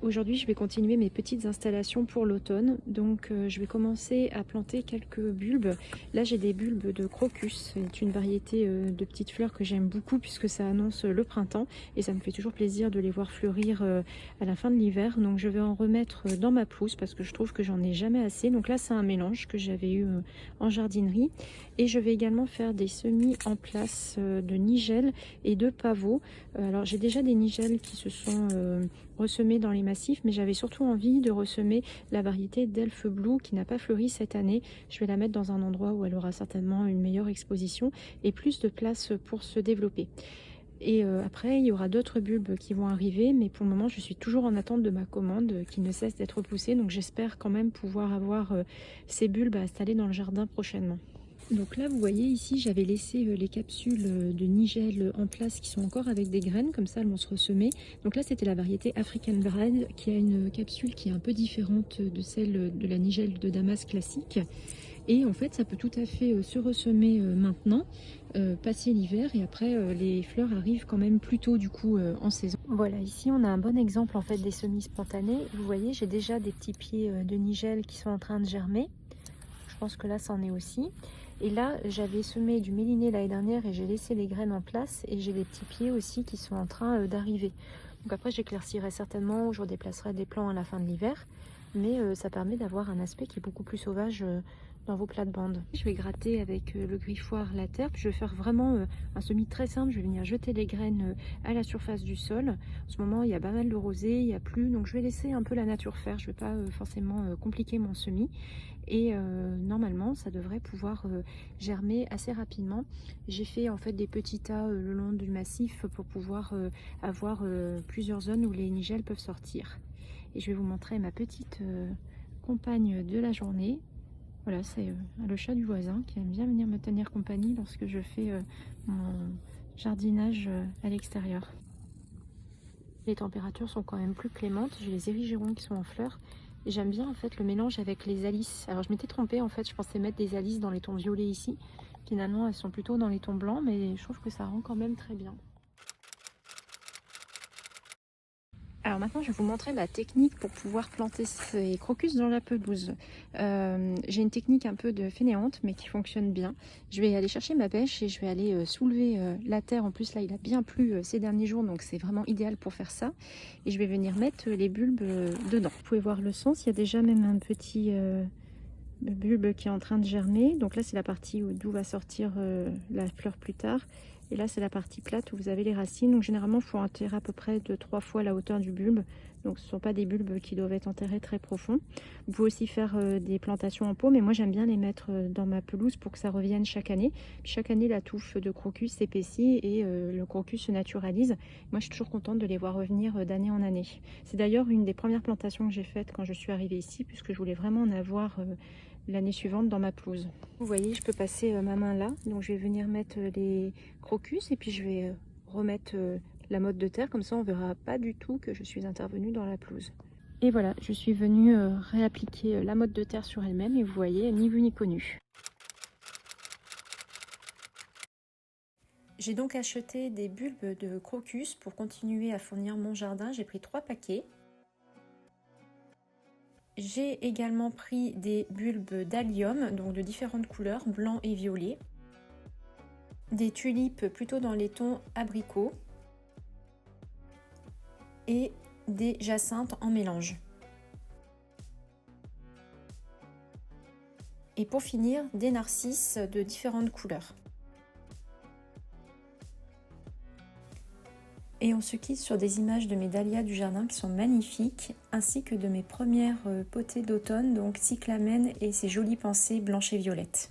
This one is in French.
Aujourd'hui, je vais continuer mes petites installations pour l'automne. Donc, je vais commencer à planter quelques bulbes. Là, j'ai des bulbes de crocus. C'est une variété de petites fleurs que j'aime beaucoup puisque ça annonce le printemps. Et ça me fait toujours plaisir de les voir fleurir à la fin de l'hiver. Donc, je vais en remettre dans ma pelouse parce que je trouve que j'en ai jamais assez. Donc là, c'est un mélange que j'avais eu en jardinerie. Et je vais également faire des semis en place de nigelle et de pavots. Alors, j'ai déjà des nigelles qui se sont ressemer dans les massifs, mais j'avais surtout envie de ressemer la variété d'Elf Blue qui n'a pas fleuri cette année. Je vais la mettre dans un endroit où elle aura certainement une meilleure exposition et plus de place pour se développer. Et après, il y aura d'autres bulbes qui vont arriver, mais pour le moment, je suis toujours en attente de ma commande qui ne cesse d'être poussée. Donc j'espère quand même pouvoir avoir ces bulbes à installer dans le jardin prochainement. Donc là, vous voyez ici, j'avais laissé les capsules de nigelle en place qui sont encore avec des graines, comme ça elles vont se ressemer. Donc là, c'était la variété African Bread qui a une capsule qui est un peu différente de celle de la nigelle de Damas classique. Et en fait, ça peut tout à fait se ressemer maintenant, passer l'hiver, et après les fleurs arrivent quand même plus tôt du coup en saison. Voilà, ici on a un bon exemple en fait des semis spontanés. Vous voyez, j'ai déjà des petits pieds de nigelle qui sont en train de germer. Je pense que là, c'en est aussi. Et là, j'avais semé du méliné l'année dernière et j'ai laissé les graines en place. Et j'ai des petits pieds aussi qui sont en train d'arriver. Donc après, j'éclaircirai certainement ou je redéplacerai des plants à la fin de l'hiver. Mais ça permet d'avoir un aspect qui est beaucoup plus sauvage dans vos plates-bandes. Je vais gratter avec le griffoir la terre. Puis je vais faire vraiment un semis très simple. Je vais venir jeter les graines à la surface du sol. En ce moment, il y a pas mal de rosée, il n'y a plus. Donc je vais laisser un peu la nature faire. Je ne vais pas forcément compliquer mon semis. Et normalement ça devrait pouvoir germer assez rapidement. J'ai fait en fait des petits tas le long du massif pour pouvoir avoir plusieurs zones où les nigelles peuvent sortir. Et je vais vous montrer ma petite compagne de la journée. Voilà, c'est le chat du voisin qui aime bien venir me tenir compagnie lorsque je fais mon jardinage à l'extérieur. Les températures sont quand même plus clémentes. J'ai les érigérons qui sont en fleurs. Et j'aime bien en fait le mélange avec les alices. Alors je m'étais trompée en fait, je pensais mettre des alices dans les tons violets ici. Finalement elles sont plutôt dans les tons blancs, mais je trouve que ça rend quand même très bien. Alors maintenant, je vais vous montrer ma technique pour pouvoir planter ces crocus dans la pelouse. J'ai une technique un peu de fainéante, mais qui fonctionne bien. Je vais aller chercher ma bêche et je vais aller soulever la terre. En plus, là, il a bien plu ces derniers jours, donc c'est vraiment idéal pour faire ça. Et je vais venir mettre les bulbes dedans. Vous pouvez voir le sens, il y a déjà même un petit bulbe qui est en train de germer. Donc là, c'est la partie d'où va sortir la fleur plus tard. Et là, c'est la partie plate où vous avez les racines. Donc généralement, il faut enterrer à peu près de 3 fois la hauteur du bulbe. Donc ce ne sont pas des bulbes qui doivent être enterrés très profond. Vous pouvez aussi faire des plantations en pot, mais moi j'aime bien les mettre dans ma pelouse pour que ça revienne chaque année. Puis chaque année, la touffe de crocus s'épaissit et le crocus se naturalise. Moi, je suis toujours contente de les voir revenir d'année en année. C'est d'ailleurs une des premières plantations que j'ai faites quand je suis arrivée ici, puisque je voulais vraiment en avoir l'année suivante dans ma pelouse. Vous voyez, je peux passer ma main là, donc je vais venir mettre les crocus et puis je vais remettre la motte de terre, comme ça on verra pas du tout que je suis intervenue dans la pelouse. Et voilà, je suis venue réappliquer la motte de terre sur elle-même et vous voyez, ni vu ni connu. J'ai donc acheté des bulbes de crocus pour continuer à fournir mon jardin. J'ai pris 3 paquets. J'ai également pris des bulbes d'allium, donc de différentes couleurs, blanc et violet. Des tulipes plutôt dans les tons abricots. Et des jacinthes en mélange. Et pour finir, des narcisses de différentes couleurs. Et on se quitte sur des images de mes dahlias du jardin qui sont magnifiques, ainsi que de mes premières potées d'automne, donc cyclamène et ses jolies pensées blanches et violettes.